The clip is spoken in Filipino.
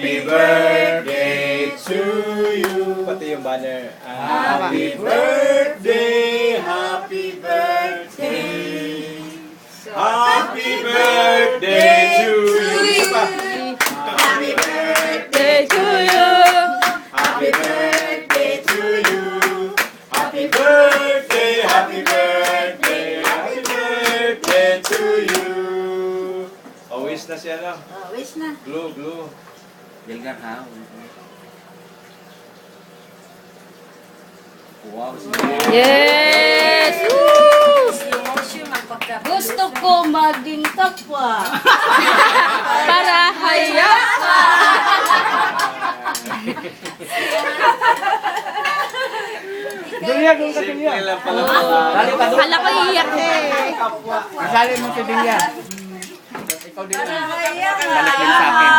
Happy birthday to you. Pati yung banner. Happy birthday, happy birthday. Happy birthday to you. Happy birthday to you. Happy birthday to you. Happy birthday, happy birthday, happy birthday to you. Oh, wish na siya na. Oh, wish na. Glue. Dilgar ha. Wow. Yes! Woo! Gusto ko maging kapwa. Para haya ka! Simple lang pala. Kala ko iiyak eh. Kasali mo si Dilgar. Ikaw din. Balik din sa akin.